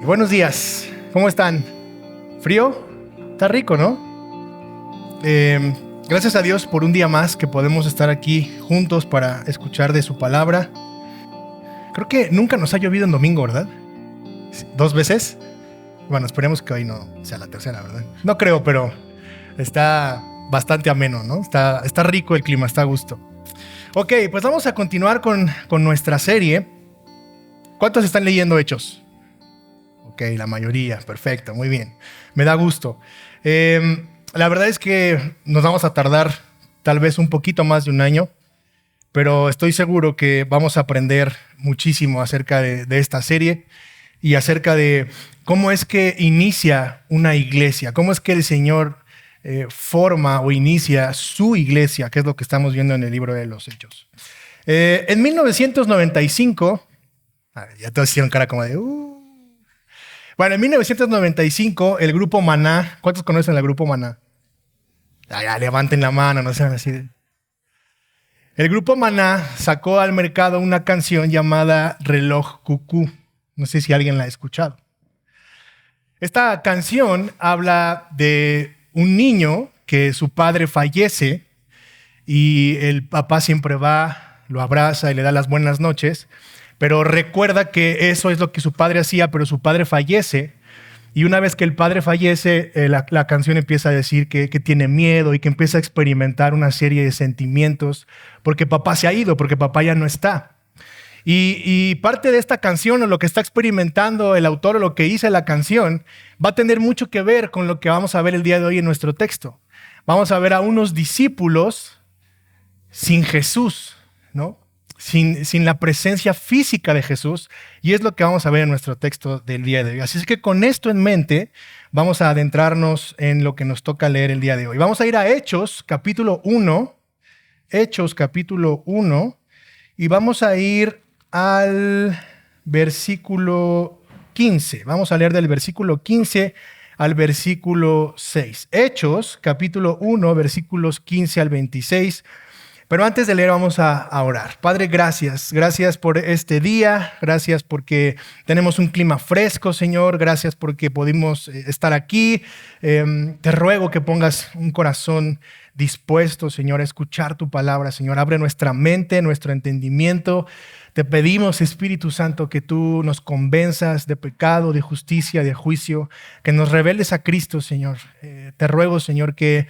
Buenos días, ¿cómo están? ¿Frío? Está rico, ¿no? Gracias a Dios por un día más que podemos estar aquí juntos para escuchar de su palabra. Creo que nunca nos ha llovido en domingo, ¿verdad? ¿2 veces? Bueno, esperemos que hoy no sea la tercera, ¿verdad? No creo, pero está bastante ameno, ¿no? Está rico el clima, está a gusto. Ok, pues vamos a continuar con nuestra serie. ¿Cuántos están leyendo Hechos? Ok, la mayoría, perfecto, muy bien. Me da gusto. La verdad es que nos vamos a tardar tal vez un poquito más de un año, pero estoy seguro que vamos a aprender muchísimo acerca de esta serie y acerca de cómo es que inicia una iglesia, cómo es que el Señor forma o inicia su iglesia, que es lo que estamos viendo en el libro de los Hechos. En 1995, ya todos hicieron cara como de... Bueno, en 1995, el grupo Maná, ¿cuántos conocen el grupo Maná? Ya, levanten la mano, no sean así. El grupo Maná sacó al mercado una canción llamada Reloj Cucú. No sé si alguien la ha escuchado. Esta canción habla de un niño que su padre fallece y el papá siempre va, lo abraza y le da las buenas noches. Pero recuerda que eso es lo que su padre hacía, pero su padre fallece. Y una vez que el padre fallece, la canción empieza a decir que tiene miedo y que empieza a experimentar una serie de sentimientos porque papá se ha ido, porque papá ya no está. Y parte de esta canción o lo que está experimentando el autor o lo que dice la canción va a tener mucho que ver con lo que vamos a ver el día de hoy en nuestro texto. Vamos a ver a unos discípulos sin Jesús, ¿no? Sin la presencia física de Jesús, y es lo que vamos a ver en nuestro texto del día de hoy. Así es que con esto en mente vamos a adentrarnos en lo que nos toca leer el día de hoy. Vamos a ir a Hechos capítulo 1, y vamos a ir al versículo 15. Vamos a leer del versículo 15 al versículo 6. Hechos capítulo 1, versículos 15 al 26. Pero antes de leer vamos a orar. Padre, gracias. Gracias por este día. Gracias porque tenemos un clima fresco, Señor. Gracias porque pudimos estar aquí. Te ruego que pongas un corazón dispuesto, Señor, a escuchar tu palabra. Señor, abre nuestra mente, nuestro entendimiento. Te pedimos, Espíritu Santo, que tú nos convenzas de pecado, de justicia, de juicio, que nos reveles a Cristo, Señor. Te ruego, Señor, que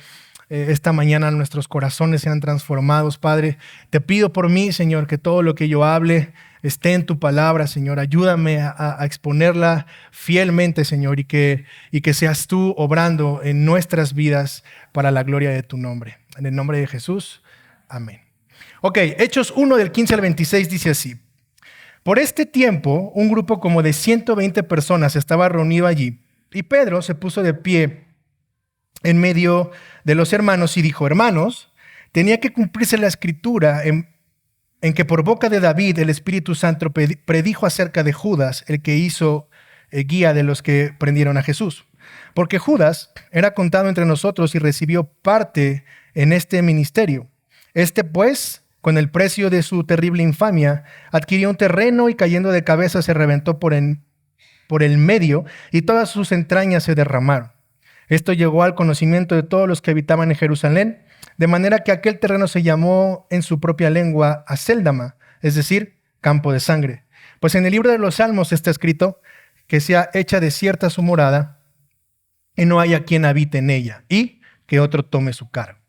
esta mañana nuestros corazones sean transformados, Padre. Te pido por mí, Señor, que todo lo que yo hable esté en tu palabra, Señor. Ayúdame a exponerla fielmente, Señor, y que seas tú obrando en nuestras vidas para la gloria de tu nombre. En el nombre de Jesús, amén. Ok, Hechos 1 del 15 al 26 dice así. Por este tiempo, un grupo como de 120 personas estaba reunido allí, y Pedro se puso de pie en medio de los hermanos y dijo: hermanos, tenía que cumplirse la escritura en que por boca de David el Espíritu Santo predijo acerca de Judas, el que hizo guía de los que prendieron a Jesús. Porque Judas era contado entre nosotros y recibió parte en este ministerio. Este, pues, con el precio de su terrible infamia, adquirió un terreno y cayendo de cabeza se reventó por el medio y todas sus entrañas se derramaron. Esto llegó al conocimiento de todos los que habitaban en Jerusalén, de manera que aquel terreno se llamó en su propia lengua Acéldama, es decir, campo de sangre. Pues en el libro de los Salmos está escrito que sea hecha desierta su morada y no haya quien habite en ella, y que otro tome su cargo.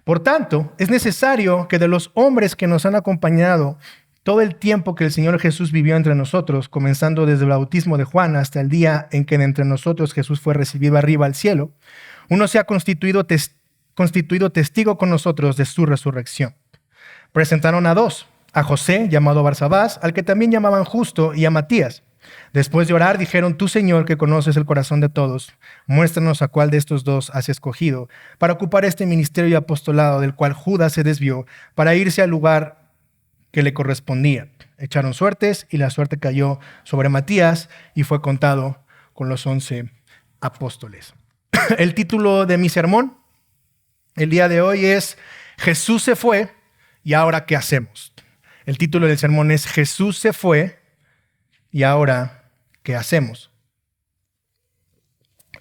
Por tanto, es necesario que de los hombres que nos han acompañado todo el tiempo que el Señor Jesús vivió entre nosotros, comenzando desde el bautismo de Juan hasta el día en que de entre nosotros Jesús fue recibido arriba al cielo, uno se ha constituido testigo con nosotros de su resurrección. Presentaron a 2, a José, llamado Barsabás, al que también llamaban Justo, y a Matías. Después de orar, dijeron: tú, Señor, que conoces el corazón de todos, muéstranos a cuál de estos 2 has escogido para ocupar este ministerio y apostolado del cual Judas se desvió para irse al lugar que le correspondía. Echaron suertes y la suerte cayó sobre Matías y fue contado con los 11 apóstoles. El título de mi sermón el día de hoy es Jesús se fue y ahora ¿qué hacemos? El título del sermón es Jesús se fue y ahora ¿qué hacemos?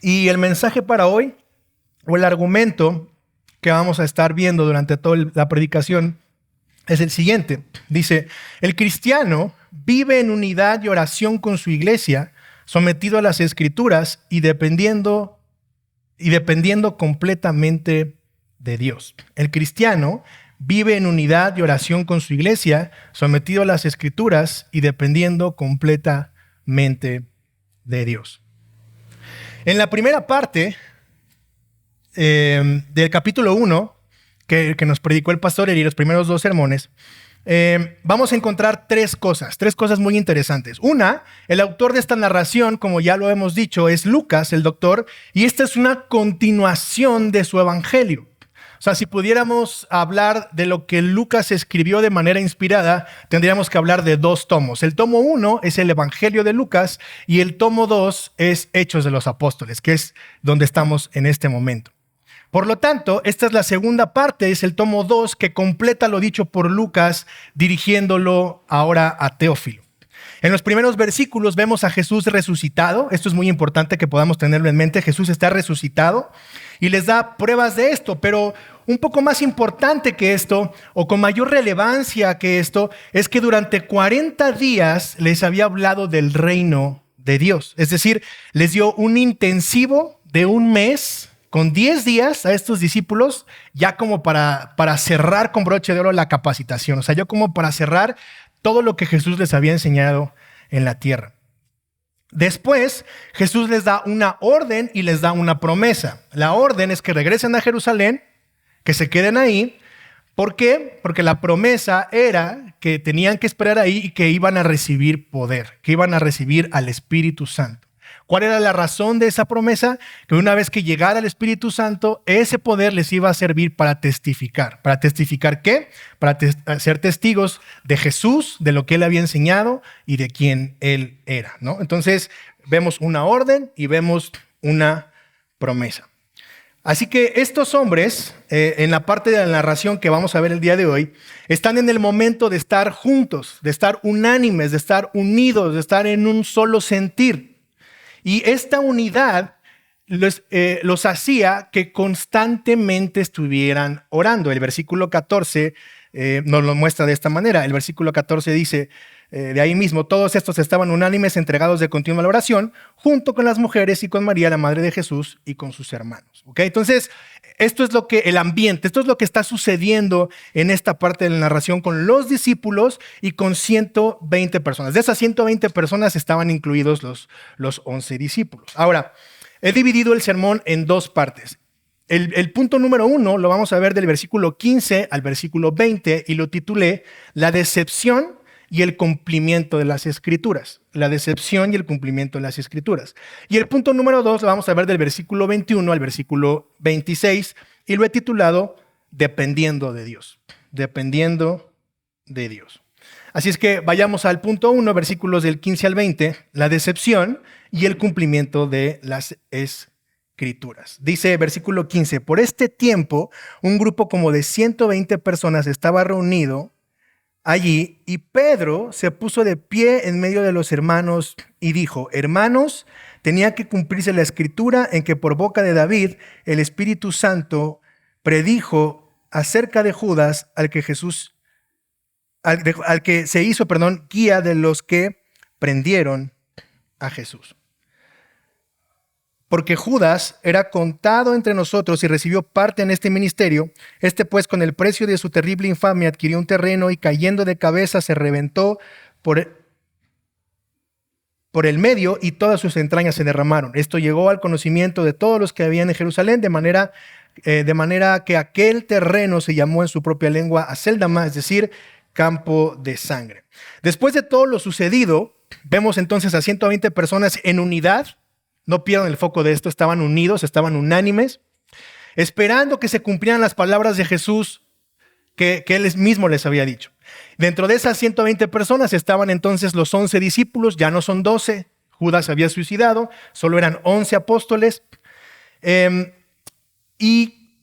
Y el mensaje para hoy, o el argumento que vamos a estar viendo durante toda la predicación, es el siguiente. Dice, el cristiano vive en unidad y oración con su iglesia, sometido a las Escrituras y dependiendo completamente de Dios. El cristiano vive en unidad y oración con su iglesia, sometido a las Escrituras y dependiendo completamente de Dios. En la primera parte del capítulo 1, que nos predicó el pastor Eri, los primeros 2 sermones, vamos a encontrar tres cosas muy interesantes. Una, el autor de esta narración, como ya lo hemos dicho, es Lucas, el doctor, y esta es una continuación de su evangelio. O sea, si pudiéramos hablar de lo que Lucas escribió de manera inspirada, tendríamos que hablar de 2 tomos. El tomo 1 es el Evangelio de Lucas y el tomo 2 es Hechos de los Apóstoles, que es donde estamos en este momento. Por lo tanto, esta es la segunda parte, es el tomo 2 que completa lo dicho por Lucas, dirigiéndolo ahora a Teófilo. En los primeros versículos vemos a Jesús resucitado. Esto es muy importante que podamos tenerlo en mente. Jesús está resucitado y les da pruebas de esto, pero un poco más importante que esto, o con mayor relevancia que esto, es que durante 40 días les había hablado del reino de Dios. Es decir, les dio un intensivo de 1 mes con 10 días a estos discípulos, ya como para cerrar con broche de oro la capacitación. O sea, yo como para cerrar todo lo que Jesús les había enseñado en la tierra. Después, Jesús les da una orden y les da una promesa. La orden es que regresen a Jerusalén, que se queden ahí. ¿Por qué? Porque la promesa era que tenían que esperar ahí y que iban a recibir poder, que iban a recibir al Espíritu Santo. ¿Cuál era la razón de esa promesa? Que una vez que llegara el Espíritu Santo, ese poder les iba a servir para testificar. ¿Para testificar qué? Para ser testigos de Jesús, de lo que Él había enseñado y de quién Él era, ¿no? Entonces, vemos una orden y vemos una promesa. Así que estos hombres, en la parte de la narración que vamos a ver el día de hoy, están en el momento de estar juntos, de estar unánimes, de estar unidos, de estar en un solo sentir. Y esta unidad los hacía que constantemente estuvieran orando. El versículo 14 nos lo muestra de esta manera. El versículo 14 dice, de ahí mismo, todos estos estaban unánimes, entregados de continua a la oración, junto con las mujeres y con María, la madre de Jesús, y con sus hermanos. ¿Okay? Entonces, esto es el ambiente, esto es lo que está sucediendo en esta parte de la narración con los discípulos y con 120 personas. De esas 120 personas estaban incluidos los 11 discípulos. Ahora, he dividido el sermón en 2 partes. El punto número 1 lo vamos a ver del versículo 15 al versículo 20 y lo titulé La decepción y el cumplimiento de las Escrituras. La decepción y el cumplimiento de las Escrituras. Y el punto número 2 lo vamos a ver del versículo 21 al versículo 26 y lo he titulado Dependiendo de Dios. Dependiendo de Dios. Así es que vayamos al punto 1, versículos del 15 al 20, la decepción y el cumplimiento de las Escrituras. Dice versículo 15, por este tiempo un grupo como de 120 personas estaba reunido allí y Pedro se puso de pie en medio de los hermanos y dijo, hermanos, tenía que cumplirse la escritura en que por boca de David el Espíritu Santo predijo acerca de Judas al que se hizo, guía de los que prendieron a Jesús. Porque Judas era contado entre nosotros y recibió parte en este ministerio. Este pues con el precio de su terrible infamia adquirió un terreno y cayendo de cabeza se reventó por el medio y todas sus entrañas se derramaron. Esto llegó al conocimiento de todos los que habían en Jerusalén, de manera que aquel terreno se llamó en su propia lengua Aceldama, es decir, campo de sangre. Después de todo lo sucedido, vemos entonces a 120 personas en unidad. No pierdan el foco de esto, estaban unidos, estaban unánimes, esperando que se cumplieran las palabras de Jesús que Él mismo les había dicho. Dentro de esas 120 personas estaban entonces los 11 discípulos, ya no son 12, Judas se había suicidado, solo eran 11 apóstoles. Y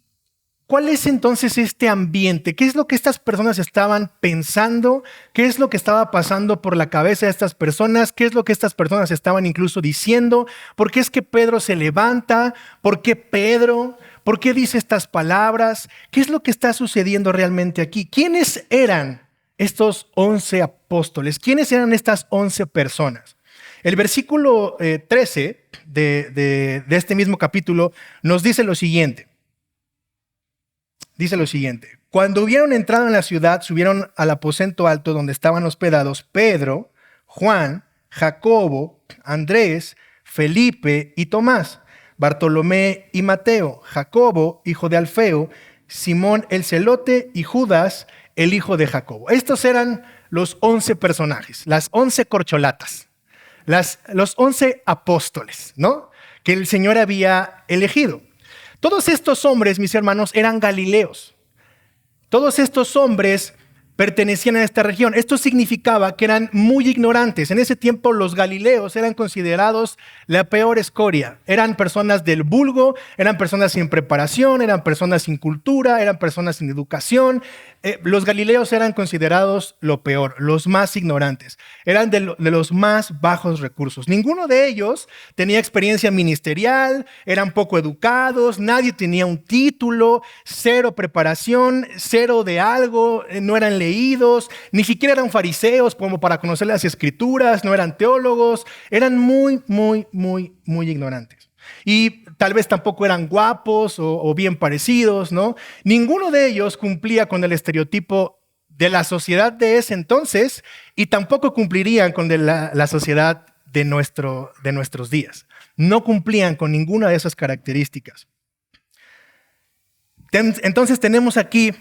¿Cuál es entonces este ambiente? ¿Qué es lo que estas personas estaban pensando? ¿Qué es lo que estaba pasando por la cabeza de estas personas? ¿Qué es lo que estas personas estaban incluso diciendo? ¿Por qué es que Pedro se levanta? ¿Por qué Pedro? ¿Por qué dice estas palabras? ¿Qué es lo que está sucediendo realmente aquí? ¿Quiénes eran estos 11 apóstoles? ¿Quiénes eran estas 11 personas? El versículo 13 de este mismo capítulo nos dice lo siguiente. Dice lo siguiente: cuando hubieron entrado en la ciudad, subieron al aposento alto donde estaban hospedados Pedro, Juan, Jacobo, Andrés, Felipe y Tomás, Bartolomé y Mateo, Jacobo, hijo de Alfeo, Simón el celote y Judas, el hijo de Jacobo. Estos eran los 11 personajes, las 11 corcholatas, los 11 apóstoles, ¿no?, que el Señor había elegido. Todos estos hombres, mis hermanos, eran galileos. Todos estos hombres pertenecían a esta región. Esto significaba que eran muy ignorantes. En ese tiempo los galileos eran considerados la peor escoria. Eran personas del vulgo, eran personas sin preparación, eran personas sin cultura, eran personas sin educación. Los galileos eran considerados lo peor, los más ignorantes. Eran de los más bajos recursos. Ninguno de ellos tenía experiencia ministerial, eran poco educados, nadie tenía un título, cero preparación, cero de algo, no eran leídos, ni siquiera eran fariseos como para conocer las escrituras, no eran teólogos, eran muy ignorantes. Y tal vez tampoco eran guapos o bien parecidos, ¿no? Ninguno de ellos cumplía con el estereotipo de la sociedad de ese entonces y tampoco cumplirían con la sociedad de nuestros días. No cumplían con ninguna de esas características. Entonces tenemos aquí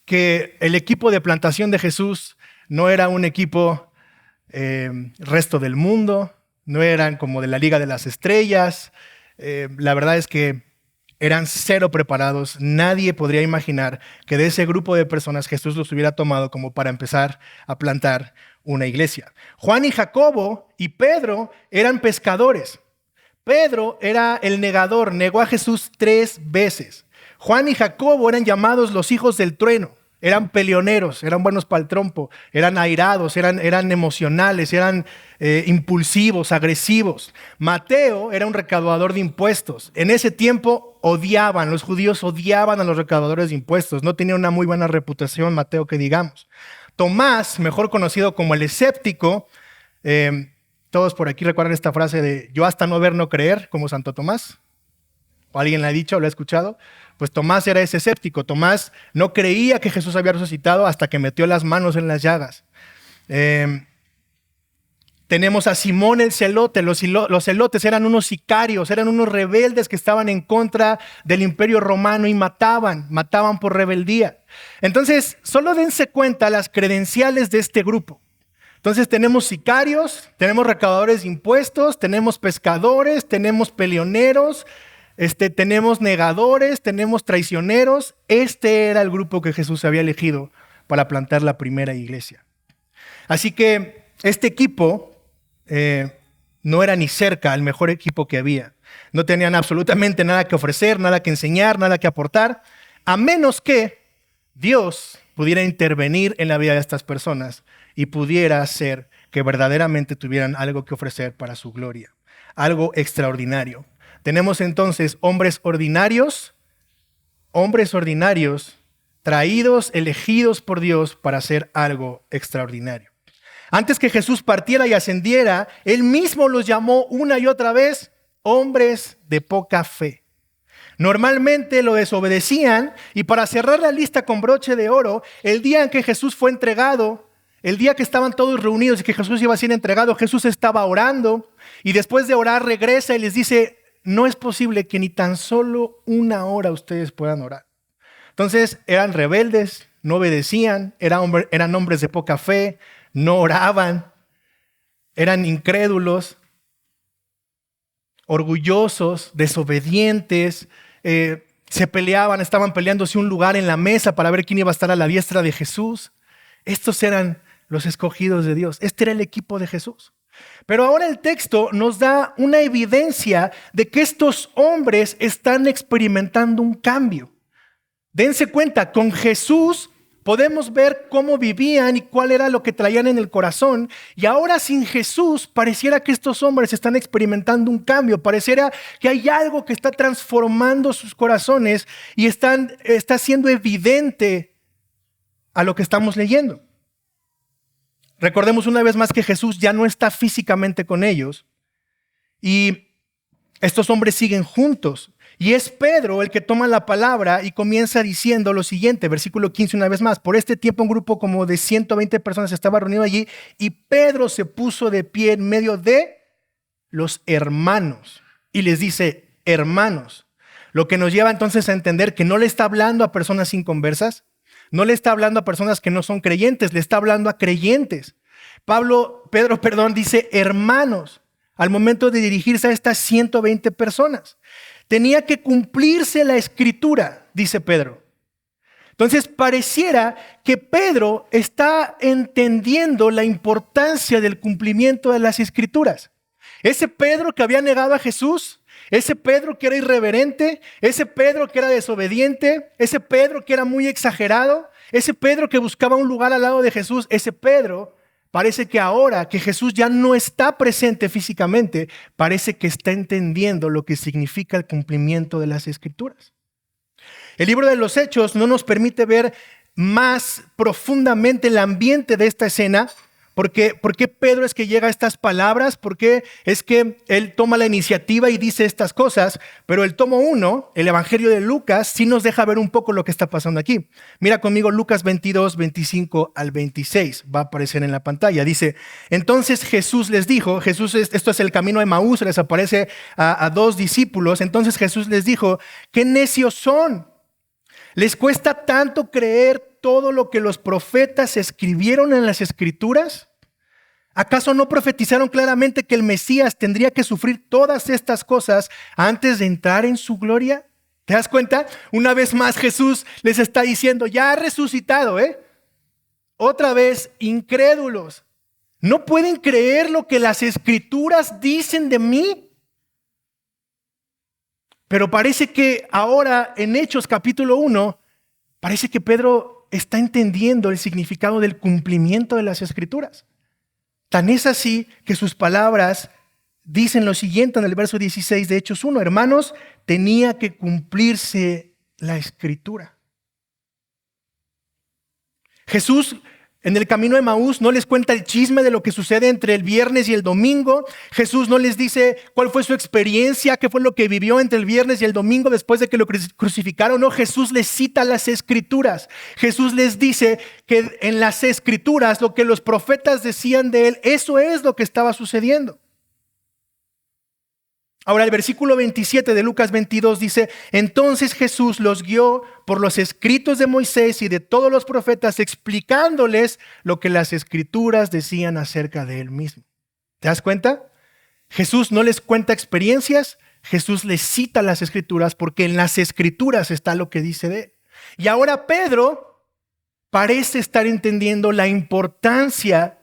que el equipo de plantación de Jesús no era un equipo resto del mundo, no eran como de la Liga de las Estrellas. La verdad es que eran cero preparados. Nadie podría imaginar que de ese grupo de personas Jesús los hubiera tomado como para empezar a plantar una iglesia. Juan y Jacobo y Pedro eran pescadores. Pedro era el negador, negó a Jesús 3 veces. Juan y Jacobo eran llamados los hijos del trueno. Eran peleoneros, eran buenos para el trompo, eran airados, eran emocionales, eran impulsivos, agresivos. Mateo era un recaudador de impuestos. En ese tiempo los judíos odiaban a los recaudadores de impuestos. No tenía una muy buena reputación Mateo, que digamos. Tomás, mejor conocido como el escéptico, todos por aquí recuerdan esta frase de yo hasta no ver, no creer, como Santo Tomás. ¿O alguien la ha dicho o la ha escuchado? Pues Tomás era ese escéptico. Tomás no creía que Jesús había resucitado hasta que metió las manos en las llagas. Tenemos a Simón el celote. Los celotes eran unos sicarios, eran unos rebeldes que estaban en contra del imperio romano y mataban por rebeldía. Entonces, solo dense cuenta las credenciales de este grupo. Entonces tenemos sicarios, tenemos recaudadores de impuestos, tenemos pescadores, tenemos peleoneros, tenemos negadores, tenemos traicioneros. Este era el grupo que Jesús había elegido para plantar la primera iglesia. Así que este equipo no era ni cerca el mejor equipo que había. No tenían absolutamente nada que ofrecer, nada que enseñar, nada que aportar, a menos que Dios pudiera intervenir en la vida de estas personas y pudiera hacer que verdaderamente tuvieran algo que ofrecer para su gloria, algo extraordinario. Tenemos entonces hombres ordinarios, traídos, elegidos por Dios para hacer algo extraordinario. Antes que Jesús partiera y ascendiera, Él mismo los llamó una y otra vez hombres de poca fe. Normalmente lo desobedecían y para cerrar la lista con broche de oro, el día en que Jesús fue entregado, el día que estaban todos reunidos y que Jesús iba a ser entregado, Jesús estaba orando y después de orar regresa y les dice: no es posible que ni tan solo una hora ustedes puedan orar. Entonces eran rebeldes, no obedecían, eran hombres de poca fe, no oraban, eran incrédulos, orgullosos, desobedientes, se peleaban, estaban peleándose un lugar en la mesa para ver quién iba a estar a la diestra de Jesús. Estos eran los escogidos de Dios. Este era el equipo de Jesús. Pero ahora el texto nos da una evidencia de que estos hombres están experimentando un cambio. Dense cuenta, con Jesús podemos ver cómo vivían y cuál era lo que traían en el corazón. Y ahora sin Jesús pareciera que estos hombres están experimentando un cambio. Pareciera que hay algo que está transformando sus corazones y está siendo evidente a lo que estamos leyendo. Recordemos una vez más que Jesús ya no está físicamente con ellos. Y estos hombres siguen juntos. Y es Pedro el que toma la palabra y comienza diciendo lo siguiente, versículo 15 una vez más. Por este tiempo un grupo como de 120 personas estaba reunido allí y Pedro se puso de pie en medio de los hermanos y les dice, hermanos. Lo que nos lleva entonces a entender que no le está hablando a personas inconversas, no le está hablando a personas que no son creyentes, le está hablando a creyentes. Pedro, dice hermanos al momento de dirigirse a estas 120 personas. Tenía que cumplirse la escritura, dice Pedro. Entonces pareciera que Pedro está entendiendo la importancia del cumplimiento de las escrituras. Ese Pedro que había negado a Jesús, ese Pedro que era irreverente, ese Pedro que era desobediente, ese Pedro que era muy exagerado, ese Pedro que buscaba un lugar al lado de Jesús, ese Pedro parece que ahora que Jesús ya no está presente físicamente, parece que está entendiendo lo que significa el cumplimiento de las Escrituras. El libro de los Hechos no nos permite ver más profundamente el ambiente de esta escena. ¿Por qué Pedro es que llega a estas palabras? ¿Por qué es que él toma la iniciativa y dice estas cosas? Pero el tomo 1, el Evangelio de Lucas, sí nos deja ver un poco lo que está pasando aquí. Mira conmigo Lucas 22, 25 al 26. Va a aparecer en la pantalla. Dice, entonces Jesús les dijo, esto es el camino de Emaús, les aparece a dos discípulos. Entonces Jesús les dijo, ¿qué necios son? ¿Les cuesta tanto creer todo lo que los profetas escribieron en las Escrituras? ¿Acaso no profetizaron claramente que el Mesías tendría que sufrir todas estas cosas antes de entrar en su gloria? ¿Te das cuenta? Una vez más Jesús les está diciendo, ya ha resucitado, Otra vez, incrédulos. ¿No pueden creer lo que las Escrituras dicen de mí? Pero parece que ahora en Hechos capítulo 1, parece que Pedro está entendiendo el significado del cumplimiento de las Escrituras. Tan es así que sus palabras dicen lo siguiente en el verso 16 de Hechos 1. Hermanos, tenía que cumplirse la Escritura. Jesús en el camino de Emaús no les cuenta el chisme de lo que sucede entre el viernes y el domingo. Jesús no les dice cuál fue su experiencia, qué fue lo que vivió entre el viernes y el domingo después de que lo crucificaron. No, Jesús les cita las Escrituras. Jesús les dice que en las Escrituras lo que los profetas decían de él, eso es lo que estaba sucediendo. Ahora el versículo 27 de Lucas 22 dice, entonces Jesús los guió por los escritos de Moisés y de todos los profetas, explicándoles lo que las Escrituras decían acerca de él mismo. ¿Te das cuenta? Jesús no les cuenta experiencias, Jesús les cita las Escrituras porque en las Escrituras está lo que dice de él. Y ahora Pedro parece estar entendiendo la importancia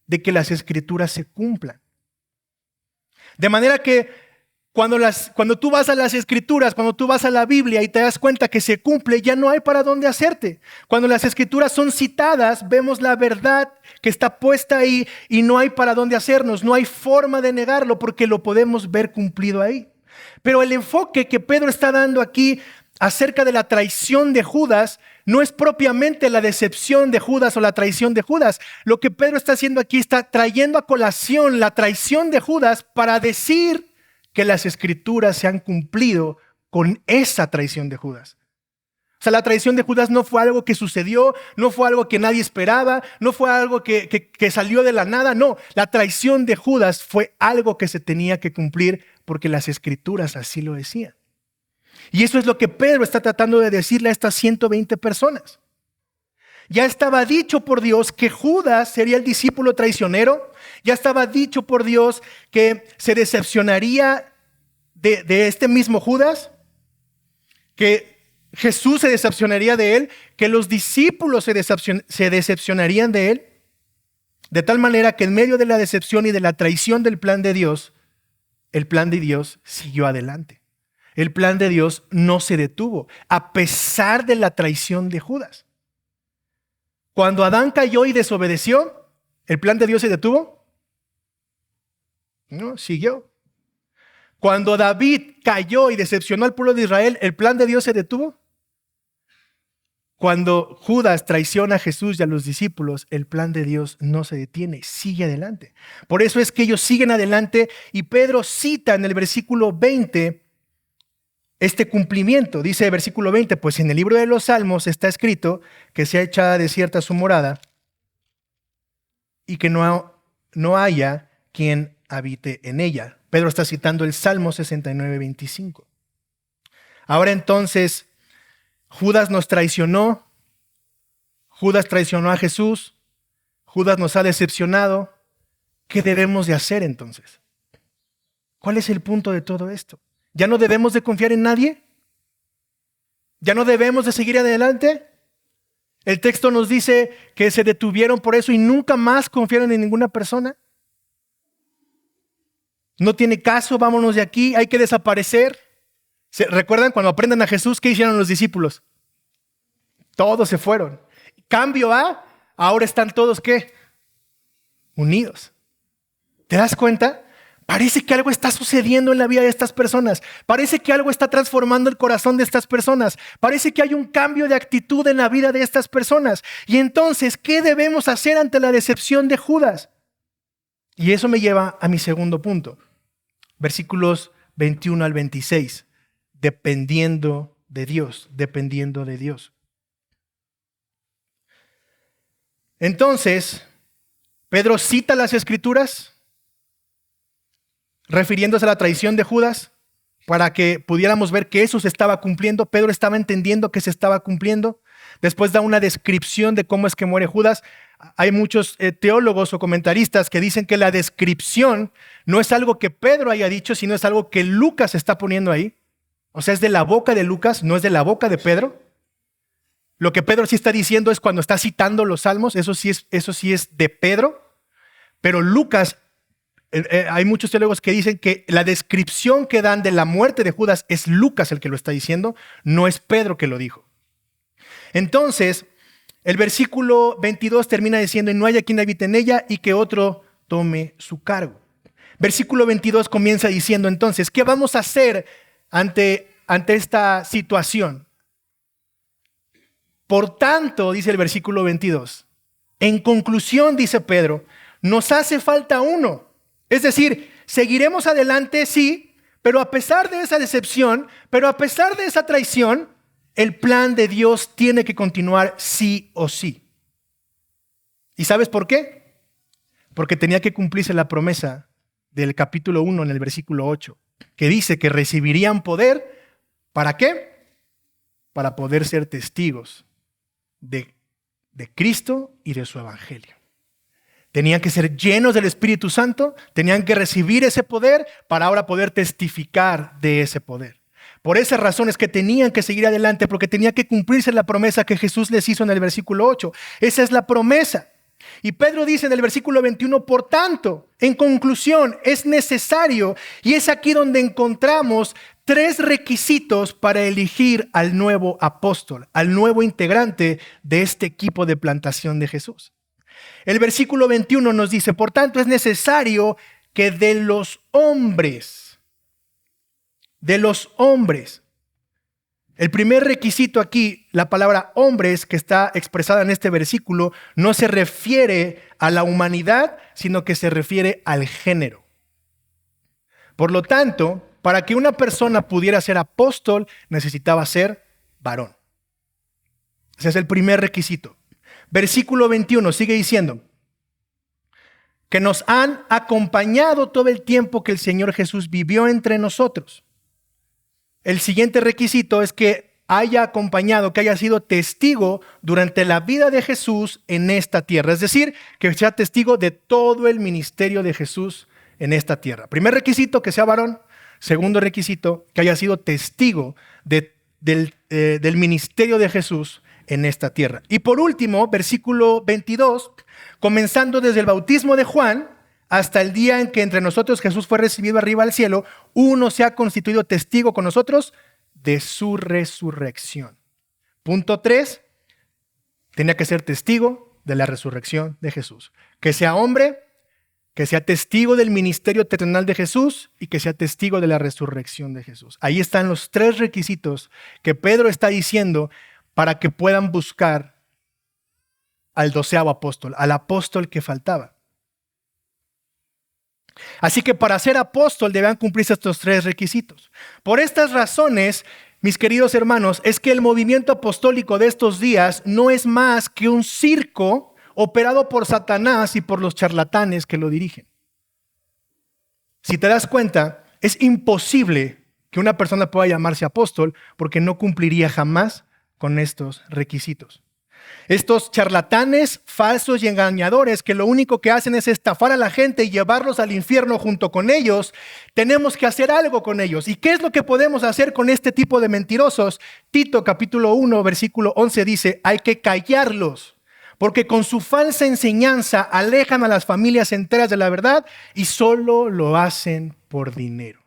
de que las Escrituras se cumplan. De manera que cuando tú vas a las Escrituras, cuando tú vas a la Biblia y te das cuenta que se cumple, ya no hay para dónde hacerte. Cuando las Escrituras son citadas, vemos la verdad que está puesta ahí y no hay para dónde hacernos. No hay forma de negarlo porque lo podemos ver cumplido ahí. Pero el enfoque que Pedro está dando aquí acerca de la traición de Judas no es propiamente la decepción de Judas o la traición de Judas. Lo que Pedro está haciendo aquí está trayendo a colación la traición de Judas para decir que las Escrituras se han cumplido con esa traición de Judas. O sea, la traición de Judas no fue algo que sucedió, no fue algo que nadie esperaba, no fue algo que salió de la nada, no. La traición de Judas fue algo que se tenía que cumplir porque las Escrituras así lo decían. Y eso es lo que Pedro está tratando de decirle a estas 120 personas. Ya estaba dicho por Dios que Judas sería el discípulo traicionero. Ya estaba dicho por Dios que se decepcionaría de este mismo Judas, que Jesús se decepcionaría de él, que los discípulos se decepcionarían de él, de tal manera que en medio de la decepción y de la traición del plan de Dios, el plan de Dios siguió adelante. el plan de Dios no se detuvo, a pesar de la traición de Judas. Cuando Adán cayó y desobedeció, ¿el plan de Dios se detuvo? No, siguió. Cuando David cayó y decepcionó al pueblo de Israel, ¿el plan de Dios se detuvo? Cuando Judas traiciona a Jesús y a los discípulos, el plan de Dios no se detiene, sigue adelante. Por eso es que ellos siguen adelante y Pedro cita en el versículo 20 este cumplimiento. Dice el versículo 20, pues en el libro de los Salmos está escrito que sea echada desierta su morada y que no haya quien habite en ella. Pedro está citando el Salmo 69, 25. Ahora entonces, Judas nos traicionó, Judas traicionó a Jesús, Judas nos ha decepcionado. ¿Qué debemos de hacer entonces? ¿Cuál es el punto de todo esto? ¿Ya no debemos de confiar en nadie? ¿Ya no debemos de seguir adelante? El texto nos dice que se detuvieron por eso y nunca más confiaron en ninguna persona. No tiene caso, vámonos de aquí, hay que desaparecer. ¿Recuerdan cuando aprenden a Jesús, qué hicieron los discípulos? Todos se fueron. Cambio a, ahora están todos, ¿qué? Unidos. ¿Te das cuenta? Parece que algo está sucediendo en la vida de estas personas. Parece que algo está transformando el corazón de estas personas. Parece que hay un cambio de actitud en la vida de estas personas. Y entonces, ¿qué debemos hacer ante la decepción de Judas? Y eso me lleva a mi segundo punto. Versículos 21 al 26. Dependiendo de Dios, dependiendo de Dios. Entonces, Pedro cita las Escrituras, refiriéndose a la traición de Judas, para que pudiéramos ver que eso se estaba cumpliendo. Pedro estaba entendiendo que se estaba cumpliendo. Después da una descripción de cómo es que muere Judas. Hay muchos teólogos o comentaristas que dicen que la descripción no es algo que Pedro haya dicho, sino es algo que Lucas está poniendo ahí. O sea, es de la boca de Lucas, no es de la boca de Pedro. Lo que Pedro sí está diciendo es cuando está citando los salmos, eso sí es de Pedro. Pero Lucas, hay muchos teólogos que dicen que la descripción que dan de la muerte de Judas es Lucas el que lo está diciendo, no es Pedro que lo dijo. Entonces, el versículo 22 termina diciendo, y no haya quien habite en ella y que otro tome su cargo. Versículo 22 comienza diciendo entonces, ¿qué vamos a hacer ante esta situación? Por tanto, dice el versículo 22, en conclusión, dice Pedro, nos hace falta uno. Es decir, seguiremos adelante, sí, pero a pesar de esa decepción, pero a pesar de esa traición, el plan de Dios tiene que continuar sí o sí. ¿Y sabes por qué? Porque tenía que cumplirse la promesa del capítulo 1 en el versículo 8, que dice que recibirían poder, ¿para qué? Para poder ser testigos de Cristo y de su evangelio. Tenían que ser llenos del Espíritu Santo, tenían que recibir ese poder para ahora poder testificar de ese poder. Por esas razones que tenían que seguir adelante, porque tenía que cumplirse la promesa que Jesús les hizo en el versículo 8. Esa es la promesa. Y Pedro dice en el versículo 21, por tanto, en conclusión, es necesario, y es aquí donde encontramos 3 requisitos para elegir al nuevo apóstol, al nuevo integrante de este equipo de plantación de Jesús. El versículo 21 nos dice, por tanto, es necesario que de los hombres, el primer requisito aquí, la palabra hombres que está expresada en este versículo, no se refiere a la humanidad, sino que se refiere al género. Por lo tanto, para que una persona pudiera ser apóstol, necesitaba ser varón. Ese es el primer requisito. Versículo 21 sigue diciendo que nos han acompañado todo el tiempo que el Señor Jesús vivió entre nosotros. El siguiente requisito es que haya acompañado, que haya sido testigo durante la vida de Jesús en esta tierra. Es decir, que sea testigo de todo el ministerio de Jesús en esta tierra. Primer requisito, que sea varón. Segundo requisito, que haya sido testigo del ministerio de Jesús en esta tierra. Y por último, versículo 22, comenzando desde el bautismo de Juan hasta el día en que entre nosotros Jesús fue recibido arriba al cielo, uno se ha constituido testigo con nosotros de su resurrección. Punto 3, tenía que ser testigo de la resurrección de Jesús. Que sea hombre, que sea testigo del ministerio terrenal de Jesús y que sea testigo de la resurrección de Jesús. Ahí están los 3 requisitos que Pedro está diciendo para que puedan buscar al 12º apóstol, al apóstol que faltaba. Así que para ser apóstol deben cumplirse estos 3 requisitos. Por estas razones, mis queridos hermanos, es que el movimiento apostólico de estos días no es más que un circo operado por Satanás y por los charlatanes que lo dirigen. Si te das cuenta, es imposible que una persona pueda llamarse apóstol porque no cumpliría jamás con estos requisitos. Estos charlatanes falsos y engañadores que lo único que hacen es estafar a la gente y llevarlos al infierno junto con ellos, tenemos que hacer algo con ellos. ¿Y qué es lo que podemos hacer con este tipo de mentirosos? Tito capítulo 1, versículo 11 dice, hay que callarlos, porque con su falsa enseñanza alejan a las familias enteras de la verdad y solo lo hacen por dinero.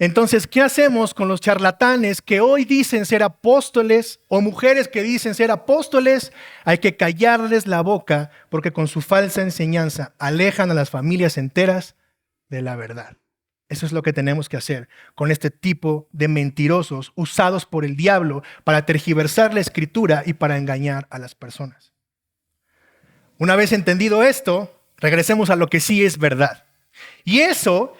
Entonces, ¿qué hacemos con los charlatanes que hoy dicen ser apóstoles o mujeres que dicen ser apóstoles? Hay que callarles la boca porque con su falsa enseñanza alejan a las familias enteras de la verdad. Eso es lo que tenemos que hacer con este tipo de mentirosos usados por el diablo para tergiversar la escritura y para engañar a las personas. Una vez entendido esto, regresemos a lo que sí es verdad. Y eso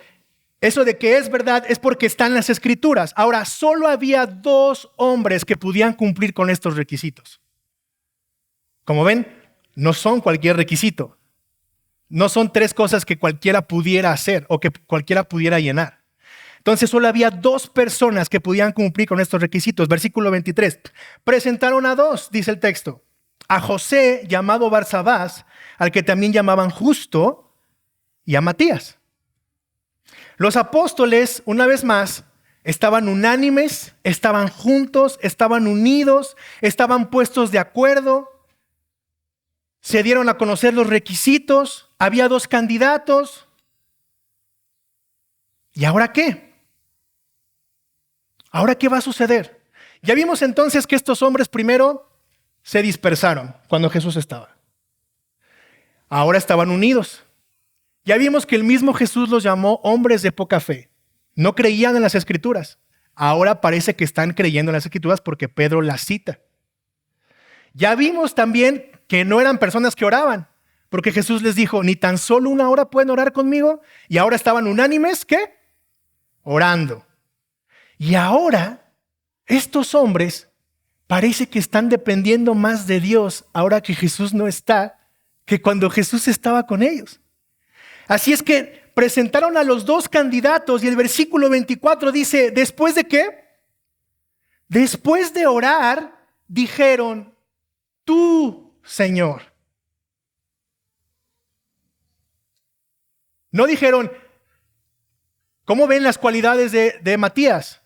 de que es verdad es porque están las escrituras. Ahora, solo había 2 hombres que podían cumplir con estos requisitos. Como ven, no son cualquier requisito. No son 3 cosas que cualquiera pudiera hacer o que cualquiera pudiera llenar. Entonces, solo había 2 personas que podían cumplir con estos requisitos. Versículo 23. Presentaron a 2, dice el texto. A José, llamado Barsabás, al que también llamaban Justo, y a Matías. Los apóstoles, una vez más, estaban unánimes, estaban juntos, estaban unidos, estaban puestos de acuerdo. Se dieron a conocer los requisitos, había 2 candidatos. ¿Y ahora qué? ¿Ahora qué va a suceder? Ya vimos entonces que estos hombres primero se dispersaron cuando Jesús estaba. Ahora estaban unidos. Ya vimos que el mismo Jesús los llamó hombres de poca fe. No creían en las escrituras. Ahora parece que están creyendo en las escrituras porque Pedro las cita. Ya vimos también que no eran personas que oraban, porque Jesús les dijo, ni tan solo 1 hora pueden orar conmigo. Y ahora estaban unánimes, ¿qué? Orando. Y ahora estos hombres parece que están dependiendo más de Dios ahora que Jesús no está, que cuando Jesús estaba con ellos. Así es que presentaron a los 2 candidatos y el versículo 24 dice, ¿después de qué? Después de orar, dijeron, tú, Señor. No dijeron, ¿cómo ven las cualidades de Matías?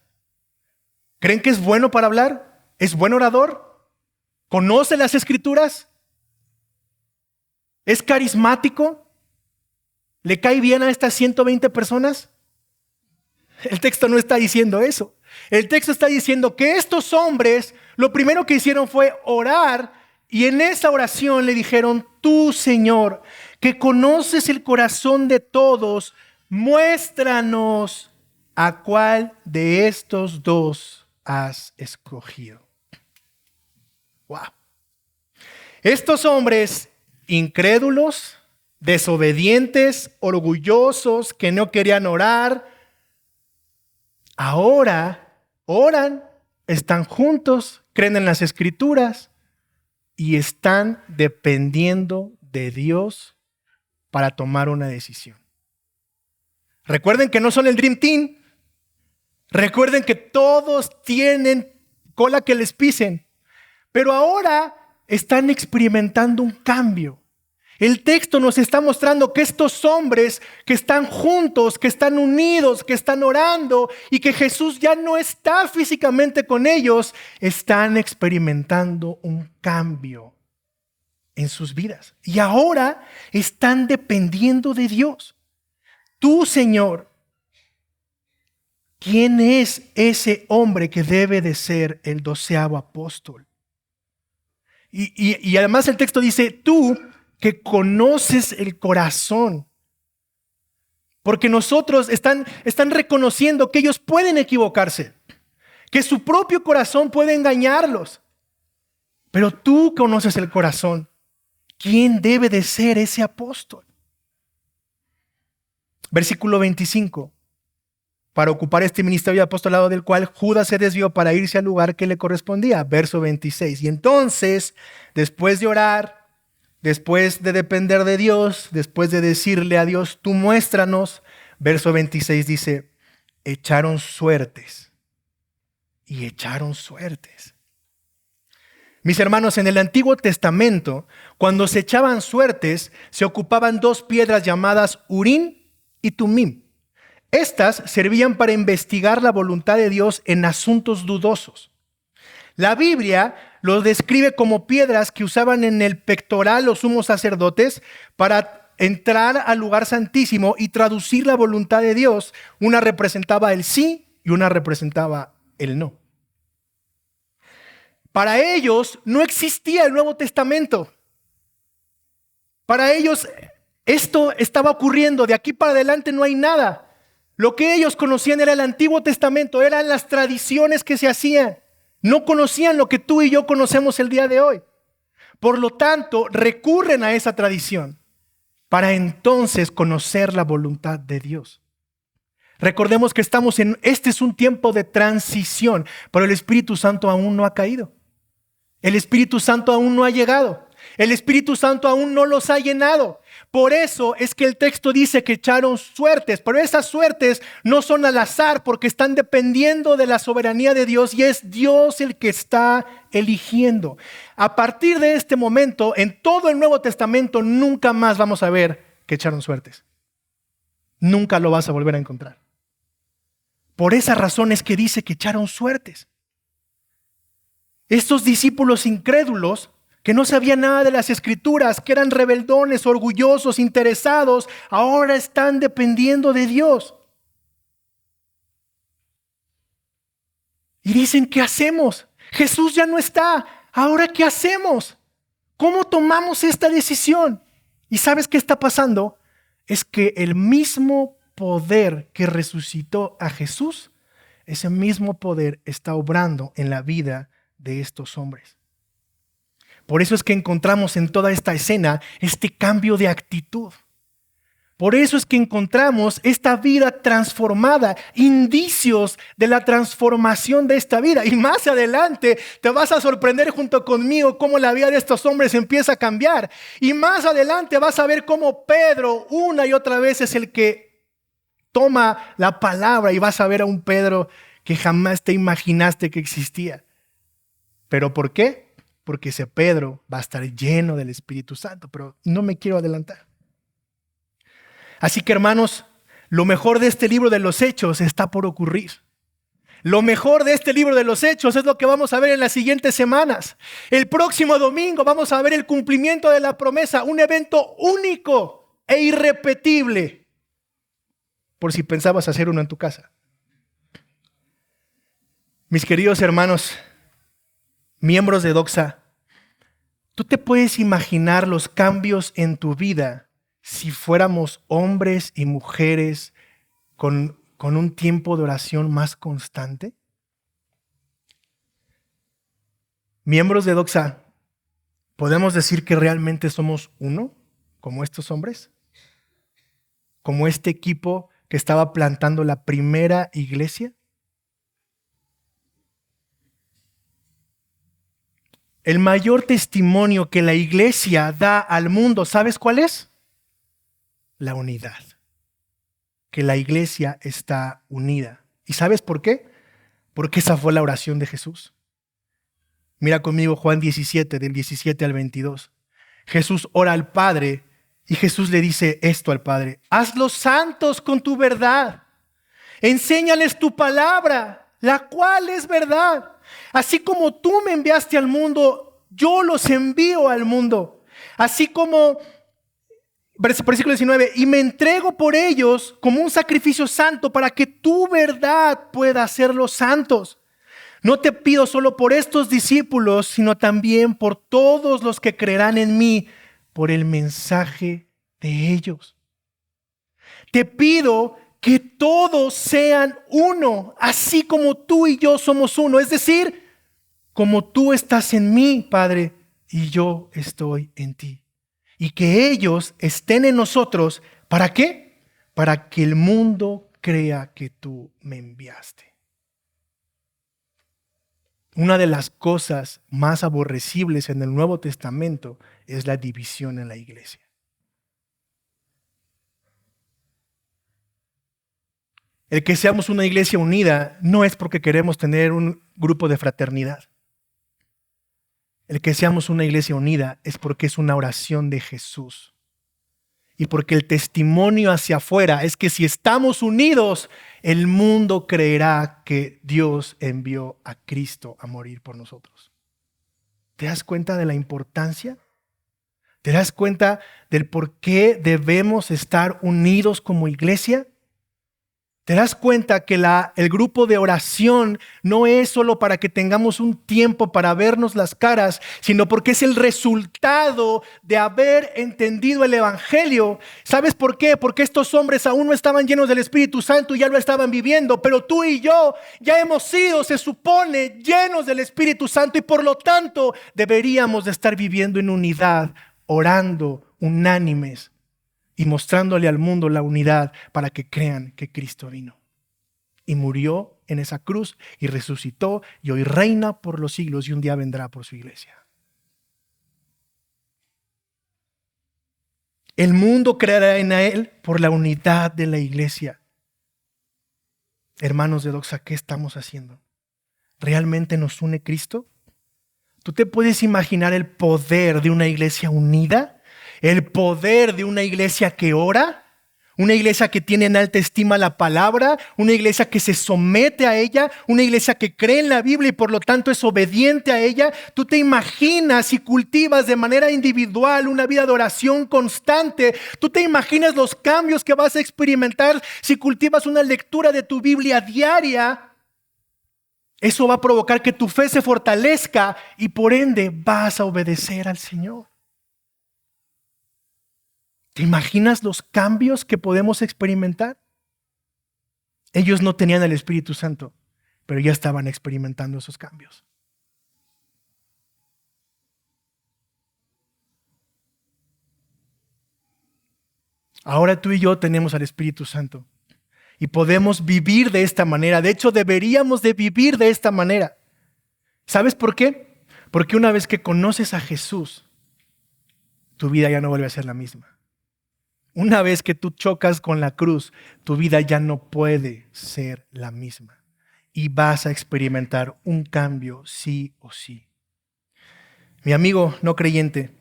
¿Creen que es bueno para hablar? ¿Es buen orador? ¿Conoce las escrituras? ¿Es carismático? ¿Le cae bien a estas 120 personas? El texto no está diciendo eso. El texto está diciendo que estos hombres lo primero que hicieron fue orar y en esa oración le dijeron, tú, Señor, que conoces el corazón de todos, muéstranos a cuál de estos 2 has escogido. Wow. Estos hombres incrédulos, desobedientes, orgullosos, que no querían orar, ahora oran, están juntos, creen en las escrituras y están dependiendo de Dios para tomar una decisión. Recuerden que no son el Dream Team. Recuerden que todos tienen cola que les pisen, pero ahora están experimentando un cambio. El texto nos está mostrando que estos hombres que están juntos, que están unidos, que están orando y que Jesús ya no está físicamente con ellos, están experimentando un cambio. en sus vidas. Y ahora están dependiendo de Dios. Tú, Señor, ¿quién es ese hombre que debe de ser el 12º apóstol? Y además el texto dice, tú que conoces el corazón. Porque nosotros están reconociendo que ellos pueden equivocarse, que su propio corazón puede engañarlos. Pero tú conoces el corazón. ¿Quién debe de ser ese apóstol? Versículo 25. Para ocupar este ministerio de apostolado del cual Judas se desvió para irse al lugar que le correspondía. Verso 26. Y entonces, después de orar, después de depender de Dios, después de decirle a Dios, tú muéstranos, verso 26 dice, echaron suertes. Y echaron suertes. Mis hermanos, en el Antiguo Testamento, cuando se echaban suertes, se ocupaban 2 piedras llamadas Urim y Tumim. Estas servían para investigar la voluntad de Dios en asuntos dudosos. La Biblia los describe como piedras que usaban en el pectoral los sumos sacerdotes para entrar al lugar santísimo y traducir la voluntad de Dios. Una representaba el sí y una representaba el no. Para ellos no existía el Nuevo Testamento. Para ellos esto estaba ocurriendo, de aquí para adelante no hay nada. Lo que ellos conocían era el Antiguo Testamento, eran las tradiciones que se hacían. No conocían lo que tú y yo conocemos el día de hoy. Por lo tanto, recurren a esa tradición para entonces conocer la voluntad de Dios. Recordemos que este es un tiempo de transición, pero el Espíritu Santo aún no ha caído. El Espíritu Santo aún no ha llegado. El Espíritu Santo aún no los ha llenado. Por eso es que el texto dice que echaron suertes, pero esas suertes no son al azar porque están dependiendo de la soberanía de Dios y es Dios el que está eligiendo. A partir de este momento, en todo el Nuevo Testamento, nunca más vamos a ver que echaron suertes. Nunca lo vas a volver a encontrar. Por esa razón es que dice que echaron suertes. Estos discípulos incrédulos que no sabían nada de las Escrituras, que eran rebeldones, orgullosos, interesados, ahora están dependiendo de Dios. Y dicen, ¿qué hacemos? Jesús ya no está. ¿Ahora qué hacemos? ¿Cómo tomamos esta decisión? ¿Y sabes qué está pasando? Es que el mismo poder que resucitó a Jesús, ese mismo poder está obrando en la vida de estos hombres. Por eso es que encontramos en toda esta escena este cambio de actitud. Por eso es que encontramos esta vida transformada, indicios de la transformación de esta vida. Y más adelante te vas a sorprender junto conmigo cómo la vida de estos hombres empieza a cambiar. Y más adelante vas a ver cómo Pedro una y otra vez es el que toma la palabra y vas a ver a un Pedro que jamás te imaginaste que existía. ¿Pero por qué? Porque ese Pedro va a estar lleno del Espíritu Santo, pero no me quiero adelantar. Así que, hermanos, lo mejor de este libro de los Hechos está por ocurrir. Lo mejor de este libro de los Hechos es lo que vamos a ver en las siguientes semanas. El próximo domingo vamos a ver el cumplimiento de la promesa, un evento único e irrepetible, por si pensabas hacer uno en tu casa. Mis queridos hermanos, miembros de Doxa, ¿tú te puedes imaginar los cambios en tu vida si fuéramos hombres y mujeres con un tiempo de oración más constante? Miembros de Doxa, ¿podemos decir que realmente somos uno, como estos hombres? ¿Como este equipo que estaba plantando la primera iglesia? El mayor testimonio que la iglesia da al mundo, ¿sabes cuál es? La unidad. Que la iglesia está unida. ¿Y sabes por qué? Porque esa fue la oración de Jesús. Mira conmigo Juan 17, del 17 al 22. Jesús ora al Padre y Jesús le dice esto al Padre: hazlos santos con tu verdad. Enséñales tu palabra, la cual es verdad. Así como tú me enviaste al mundo, yo los envío al mundo. Así como, versículo 19, y me entrego por ellos como un sacrificio santo para que tu verdad pueda hacerlos santos. No te pido solo por estos discípulos, sino también por todos los que creerán en mí por el mensaje de ellos. Te pido que todos sean uno, así como tú y yo somos uno. Es decir, como tú estás en mí, Padre, y yo estoy en ti. Y que ellos estén en nosotros. ¿Para qué? Para que el mundo crea que tú me enviaste. Una de las cosas más aborrecibles en el Nuevo Testamento es la división en la iglesia. El que seamos una iglesia unida no es porque queremos tener un grupo de fraternidad. El que seamos una iglesia unida es porque es una oración de Jesús. Y porque el testimonio hacia afuera es que si estamos unidos, el mundo creerá que Dios envió a Cristo a morir por nosotros. ¿Te das cuenta de la importancia? ¿Te das cuenta del por qué debemos estar unidos como iglesia? ¿Te das cuenta que el grupo de oración no es solo para que tengamos un tiempo para vernos las caras, sino porque es el resultado de haber entendido el Evangelio? ¿Sabes por qué? Porque estos hombres aún no estaban llenos del Espíritu Santo y ya lo estaban viviendo, pero tú y yo ya hemos sido, se supone, llenos del Espíritu Santo y por lo tanto deberíamos de estar viviendo en unidad, orando, unánimes. Y mostrándole al mundo la unidad para que crean que Cristo vino. Y murió en esa cruz y resucitó y hoy reina por los siglos y un día vendrá por su iglesia. El mundo creerá en Él por la unidad de la iglesia. Hermanos de Doxa, ¿qué estamos haciendo? ¿Realmente nos une Cristo? ¿Tú te puedes imaginar el poder de una iglesia unida? El poder de una iglesia que ora, una iglesia que tiene en alta estima la palabra, una iglesia que se somete a ella, una iglesia que cree en la Biblia y por lo tanto es obediente a ella. Tú te imaginas y cultivas de manera individual una vida de oración constante. Tú te imaginas los cambios que vas a experimentar si cultivas una lectura de tu Biblia diaria. Eso va a provocar que tu fe se fortalezca y por ende vas a obedecer al Señor. ¿Te imaginas los cambios que podemos experimentar? Ellos no tenían el Espíritu Santo, pero ya estaban experimentando esos cambios. Ahora tú y yo tenemos al Espíritu Santo y podemos vivir de esta manera. De hecho, deberíamos de vivir de esta manera. ¿Sabes por qué? Porque una vez que conoces a Jesús, tu vida ya no vuelve a ser la misma. Una vez que tú chocas con la cruz, tu vida ya no puede ser la misma. Y vas a experimentar un cambio sí o sí. Mi amigo no creyente,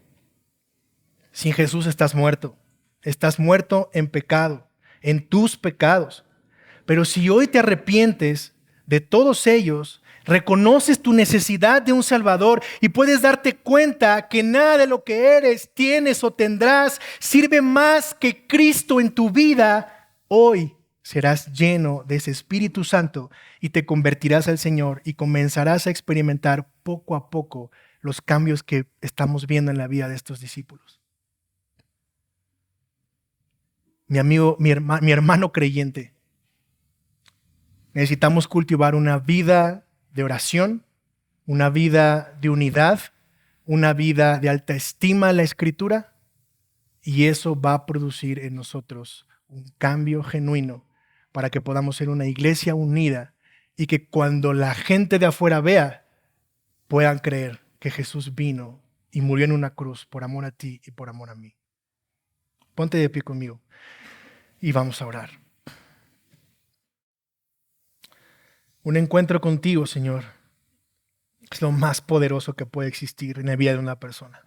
sin Jesús estás muerto. Estás muerto en pecado, en tus pecados. Pero si hoy te arrepientes de todos ellos, reconoces tu necesidad de un Salvador y puedes darte cuenta que nada de lo que eres, tienes o tendrás sirve más que Cristo en tu vida, hoy serás lleno de ese Espíritu Santo y te convertirás al Señor y comenzarás a experimentar poco a poco los cambios que estamos viendo en la vida de estos discípulos. Mi amigo, mi hermano creyente, necesitamos cultivar una vida de oración, una vida de unidad, una vida de alta estima a la Escritura, y eso va a producir en nosotros un cambio genuino para que podamos ser una iglesia unida y que cuando la gente de afuera vea, puedan creer que Jesús vino y murió en una cruz por amor a ti y por amor a mí. Ponte de pie conmigo y vamos a orar. Un encuentro contigo, Señor, es lo más poderoso que puede existir en la vida de una persona.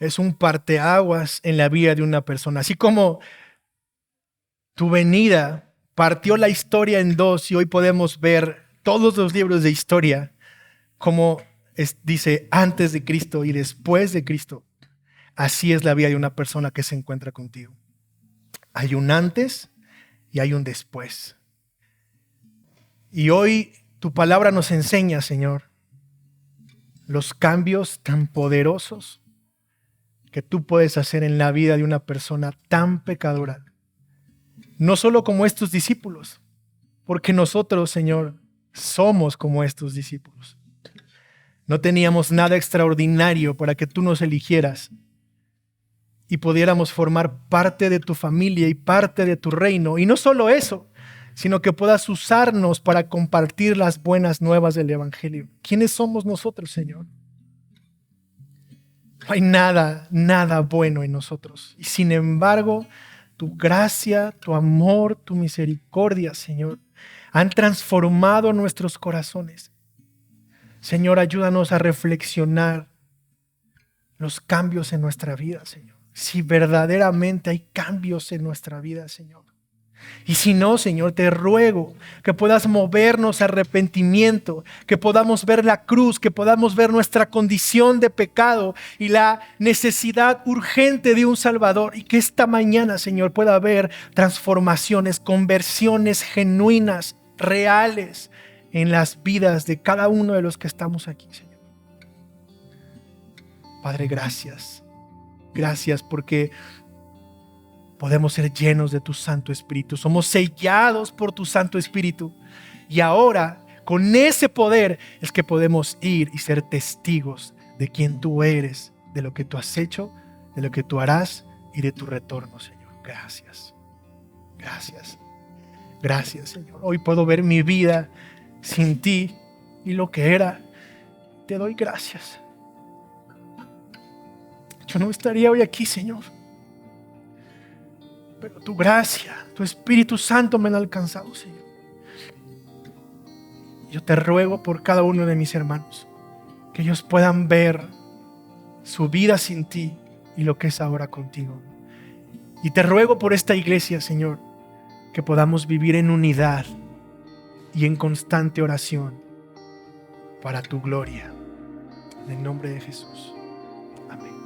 Es un parteaguas en la vida de una persona. Así como tu venida partió la historia en dos y hoy podemos ver todos los libros de historia como dice antes de Cristo y después de Cristo. Así es la vida de una persona que se encuentra contigo. Hay un antes y hay un después. Y hoy tu palabra nos enseña, Señor, los cambios tan poderosos que tú puedes hacer en la vida de una persona tan pecadora. No solo como estos discípulos, porque nosotros, Señor, somos como estos discípulos. No teníamos nada extraordinario para que tú nos eligieras y pudiéramos formar parte de tu familia y parte de tu reino. Y no solo eso, sino que puedas usarnos para compartir las buenas nuevas del Evangelio. ¿Quiénes somos nosotros, Señor? No hay nada bueno en nosotros. Y sin embargo, tu gracia, tu amor, tu misericordia, Señor, han transformado nuestros corazones. Señor, ayúdanos a reflexionar los cambios en nuestra vida, Señor. Si verdaderamente hay cambios en nuestra vida, Señor. Y si no, Señor, te ruego que puedas movernos a arrepentimiento, que podamos ver la cruz, que podamos ver nuestra condición de pecado y la necesidad urgente de un Salvador. Y que esta mañana, Señor, pueda haber transformaciones, conversiones genuinas, reales en las vidas de cada uno de los que estamos aquí, Señor. Padre, gracias. Gracias porque podemos ser llenos de tu Santo Espíritu. Somos sellados por tu Santo Espíritu. Y ahora, con ese poder, es que podemos ir y ser testigos de quién tú eres, de lo que tú has hecho, de lo que tú harás y de tu retorno, Señor. Gracias. Gracias. Gracias, Señor. Hoy puedo ver mi vida sin ti y lo que era. Te doy gracias. Yo no estaría hoy aquí, Señor. Pero tu gracia, tu Espíritu Santo me han alcanzado, Señor. Yo te ruego por cada uno de mis hermanos, que ellos puedan ver su vida sin ti y lo que es ahora contigo. Y te ruego por esta iglesia, Señor, que podamos vivir en unidad y en constante oración para tu gloria. En el nombre de Jesús. Amén.